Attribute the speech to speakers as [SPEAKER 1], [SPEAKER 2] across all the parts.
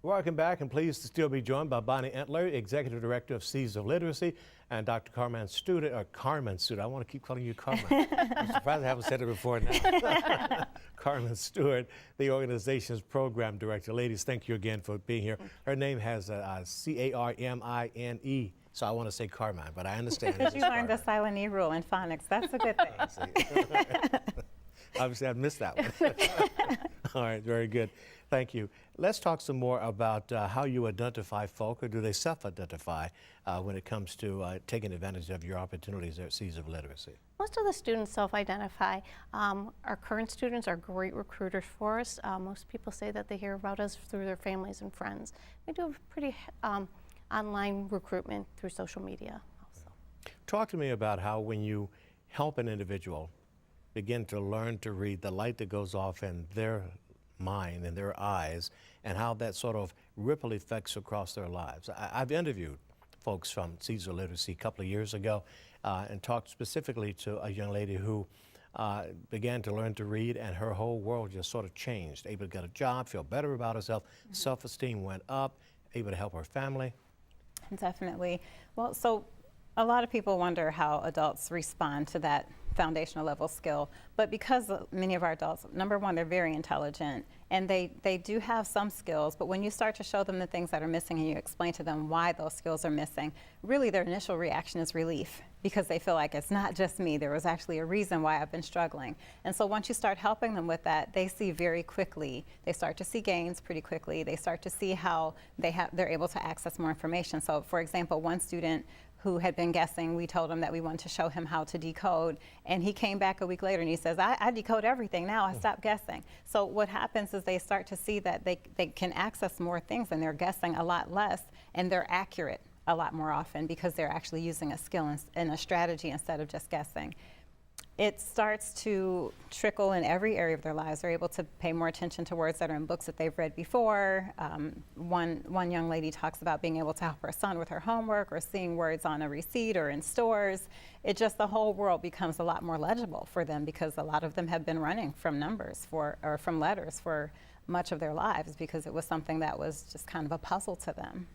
[SPEAKER 1] Welcome back, and pleased to still be joined by Bonnie Entler, Executive Director of Seeds of Literacy, and Dr. Carmine Stewart, Carmine Stewart. I want to keep calling you Carmine. I'm surprised I haven't said it before now. Carmine Stewart, the organization's Program Director. Ladies, thank you again for being here. Her name has C-A-R-M-I-N-E, so I want to say Carmine, but I understand.
[SPEAKER 2] Because you learned the silent E rule in phonics. That's a good thing.
[SPEAKER 1] Obviously, I missed that one. All right, very good. Thank you. Let's talk some more about how you identify folk, or do they self-identify when it comes to taking advantage of your opportunities at Seeds of Literacy?
[SPEAKER 3] Most of the students self-identify. Our current students are great recruiters for us. Most people say that they hear about us through their families and friends. We do a pretty online recruitment through social media also.
[SPEAKER 1] Talk to me about how when you help an individual begin to learn to read, the light that goes off in their mind and their eyes, and how that sort of ripple effects across their lives. I've interviewed folks from Seeds of Literacy a couple of years ago and talked specifically to a young lady who began to learn to read, and her whole world just sort of changed. Able to get a job, feel better about herself, self-esteem went up, able to help her family.
[SPEAKER 2] Definitely. Well, so a lot of people wonder how adults respond to that foundational level skill, but because many of our adults, number one, they're very intelligent, and they do have some skills, but when you start to show them the things that are missing and you explain to them why those skills are missing, really their initial reaction is relief, because they feel like it's not just me, there was actually a reason why I've been struggling. And so once you start helping them with that, they see very quickly, they start to see gains pretty quickly, they start to see how they're able to access more information. So for example, one student who had been guessing, we told him that we wanted to show him how to decode, and he came back a week later and he says, I decode everything now, I stopped guessing. So what happens is they start to see that they can access more things, and they're guessing a lot less, and they're accurate a lot more often because they're actually using a skill and a strategy instead of just guessing. It starts to trickle in every area of their lives. They're able to pay more attention to words that are in books that they've read before. One young lady talks about being able to help her son with her homework, or seeing words on a receipt or in stores. It just, the whole world becomes a lot more legible for them, because a lot of them have been running from numbers or from letters for much of their lives, because it was something that was just kind of a puzzle to them.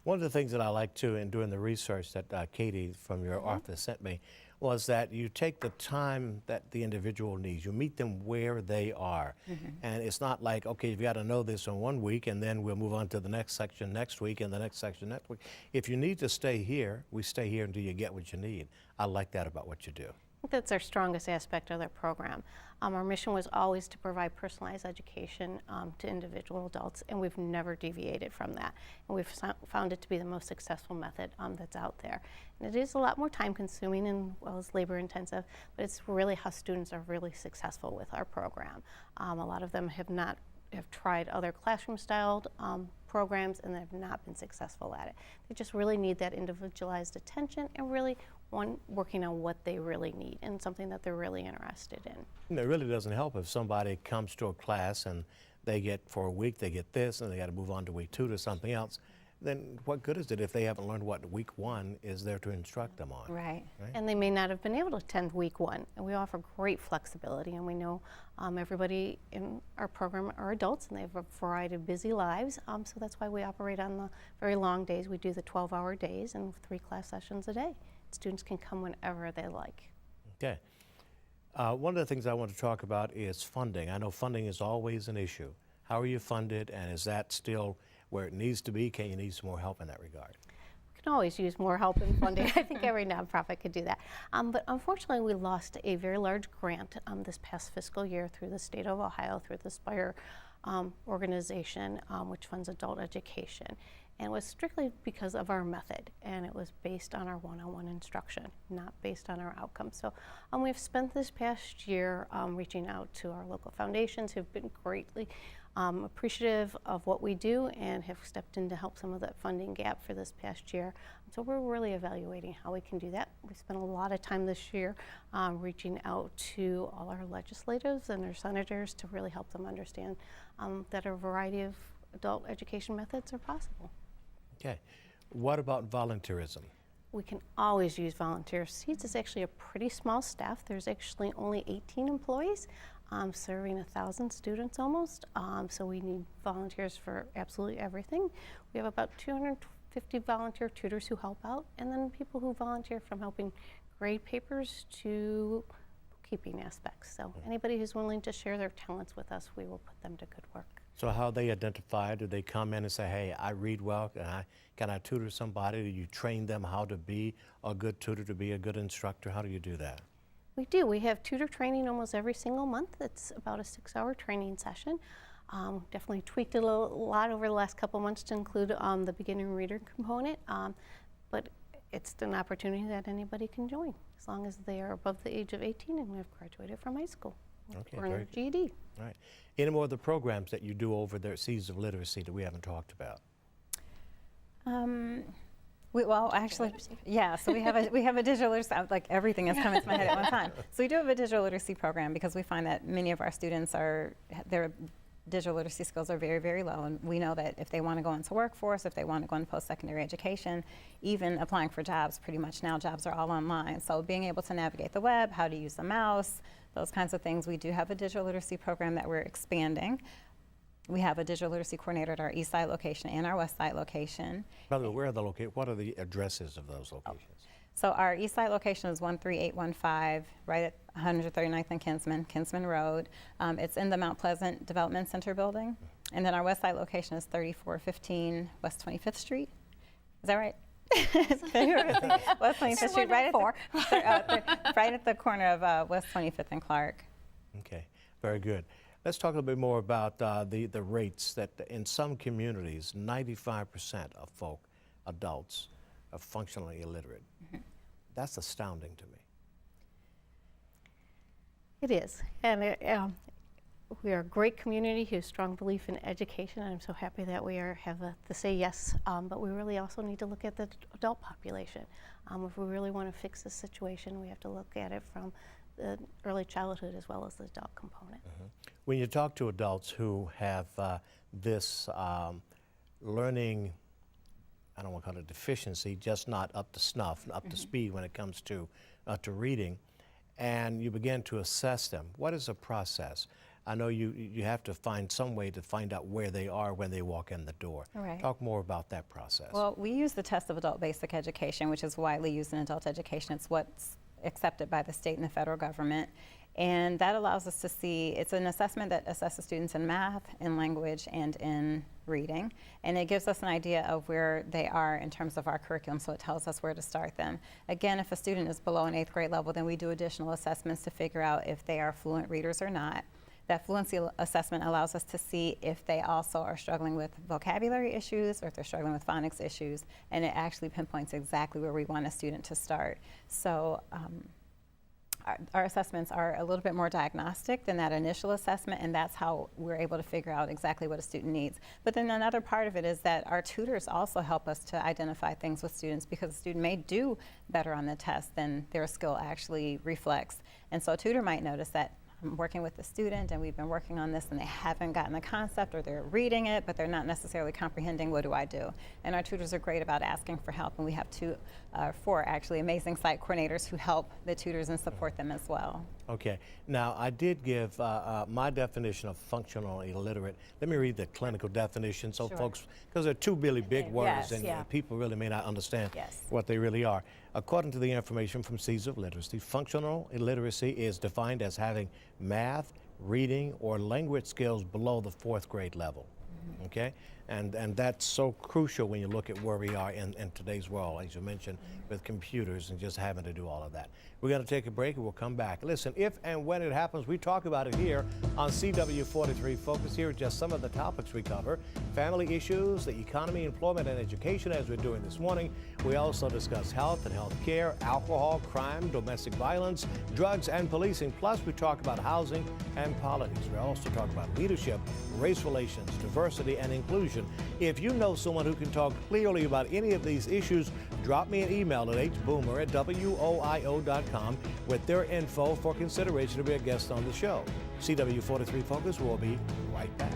[SPEAKER 1] One of the things that I like too in doing the research that Katie from your office sent me was that you take the time that the individual needs. You meet them where they are. And it's not like, okay, you've got to know this in 1 week and then we'll move on to the next section next week and the next section next week. If you need to stay here, we stay here until you get what you need. I like that about what you do.
[SPEAKER 3] I think that's our strongest aspect of their program. Our mission was always to provide personalized education to individual adults, and we've never deviated from that. And we've found it to be the most successful method that's out there. And it is a lot more time consuming and well as labor intensive, but it's really how students are really successful with our program. A lot of them have tried other classroom styled programs, and they've not been successful at it. They just really need that individualized attention, and really working on what they really need and something that they're really interested in.
[SPEAKER 1] And it really doesn't help if somebody comes to a class and they get, for a week, they get this, and they got to move on to week 2 to something else. Then what good is it if they haven't learned what week 1 is there to instruct them on?
[SPEAKER 2] Right.
[SPEAKER 3] And they may not have been able to attend week 1. And we offer great flexibility, and we know everybody in our program are adults, and they have a variety of busy lives. So that's why we operate on the very long days. We do the 12-hour days and 3 class sessions a day. Students can come whenever they like.
[SPEAKER 1] Okay. One of the things I want to talk about is funding. I know funding is always an issue. How are you funded, and is that still where it needs to be? Can you need some more help in that regard?
[SPEAKER 3] We can always use more help in funding. I think every nonprofit could do that. But unfortunately, we lost a very large grant this past fiscal year through the state of Ohio, through the Spire organization, which funds adult education. And it was strictly because of our method, and it was based on our one-on-one instruction, not based on our outcomes. So we've spent this past year reaching out to our local foundations, who've been greatly appreciative of what we do and have stepped in to help some of that funding gap for this past year. So we're really evaluating how we can do that. We spent a lot of time this year reaching out to all our legislators and our senators to really help them understand that a variety of adult education methods are possible.
[SPEAKER 1] Okay. What about volunteerism?
[SPEAKER 3] We can always use volunteers. Seeds is actually a pretty small staff. There's actually only 18 employees, serving 1,000 students almost. So we need volunteers for absolutely everything. We have about 250 volunteer tutors who help out, and then people who volunteer from helping grade papers to bookkeeping aspects. So anybody who's willing to share their talents with us, we will put them to good work.
[SPEAKER 1] So how they identify? Do they come in and say, hey, I read well, can I tutor somebody? Do you train them how to be a good tutor, to be a good instructor? How do you do that?
[SPEAKER 3] We do. We have tutor training almost every single month. It's about a 6-hour training session. Definitely tweaked it a lot over the last couple months to include the beginner reader component, but it's an opportunity that anybody can join as long as they are above the age of 18 and have graduated from high school.
[SPEAKER 1] Okay,
[SPEAKER 3] or
[SPEAKER 1] very
[SPEAKER 3] a GED.
[SPEAKER 1] All right. Any more of the programs that you do over there at Seeds of Literacy that we haven't talked about?
[SPEAKER 2] Well, actually, yeah. So we have a digital literacy. Like everything is coming to my head at one time. So we do have a digital literacy program because we find that many of our students their digital literacy skills are very, very low, and we know that if they want to go into workforce, if they want to go into post-secondary education, even applying for jobs, pretty much now jobs are all online. So being able to navigate the web, how to use the mouse, those kinds of things. We do have a digital literacy program that we're expanding. We have a digital literacy coordinator at our East Side location and our West Side location.
[SPEAKER 1] By the way, what are the addresses of those locations?
[SPEAKER 2] So our East Side location is 13815, right at 139th and Kinsman Road. It's in the Mount Pleasant Development Center building. And then our West Side location is 3415 West 25th Street. Is that right? West 25th Street, right at the corner of West 25th and Clark.
[SPEAKER 1] Okay, very good. Let's talk a little bit more about the rates that in some communities, 95% of adults, are functionally illiterate. Mm-hmm. That's astounding to me.
[SPEAKER 3] It is, and we are a great community who has strong belief in education, and I'm so happy that we have the say yes, but we really also need to look at the adult population. If we really want to fix this situation, we have to look at it from the early childhood as well as the adult component.
[SPEAKER 1] Mm-hmm. When you talk to adults who have this learning, I don't want to call it deficiency, just not up to snuff, up to speed when it comes to reading, and you begin to assess them, what is the process? I know you have to find some way to find out where they are when they walk in the door.
[SPEAKER 2] Right.
[SPEAKER 1] Talk more about that process.
[SPEAKER 2] Well, we use the test of adult basic education, which is widely used in adult education. It's what's accepted by the state and the federal government. And that allows us to see, it's an assessment that assesses students in math, in language, and in reading. And it gives us an idea of where they are in terms of our curriculum, so it tells us where to start them. Again, if a student is below an 8th grade level, then we do additional assessments to figure out if they are fluent readers or not. That fluency assessment allows us to see if they also are struggling with vocabulary issues or if they're struggling with phonics issues, and it actually pinpoints exactly where we want a student to start. So our assessments are a little bit more diagnostic than that initial assessment, and that's how we're able to figure out exactly what a student needs. But then another part of it is that our tutors also help us to identify things with students, because a student may do better on the test than their skill actually reflects. And so a tutor might notice that I'm working with the student and we've been working on this and they haven't gotten the concept, or they're reading it but they're not necessarily comprehending. What do I do? And our tutors are great about asking for help, and we have four actually amazing site coordinators who help the tutors and support them as well.
[SPEAKER 1] Okay, now I did give my definition of functional illiterate. Let me read the clinical definition so
[SPEAKER 2] Sure.
[SPEAKER 1] folks, because they're two really big words,
[SPEAKER 2] Yes,
[SPEAKER 1] and
[SPEAKER 2] yeah.
[SPEAKER 1] people really may not understand
[SPEAKER 2] Yes.
[SPEAKER 1] what they really are. According to the information from Seeds of Literacy, functional illiteracy is defined as having math, reading, or language skills below the 4th grade level. Okay, and that's so crucial when you look at where we are in today's world, as you mentioned, with computers and just having to do all of that. We're going to take a break and we'll come back. Listen, if and when it happens, we talk about it here on CW43 Focus. Here are just some of the topics we cover: family issues, the economy, employment, and education, as we're doing this morning. We also discuss health and health care, alcohol, crime, domestic violence, drugs, and policing. Plus, we talk about housing and politics. We also talk about leadership, race relations, diversity, and inclusion. If you know someone who can talk clearly about any of these issues, drop me an email at hboomer@woio.com with their info for consideration to be a guest on the show. CW43 Focus will be right back.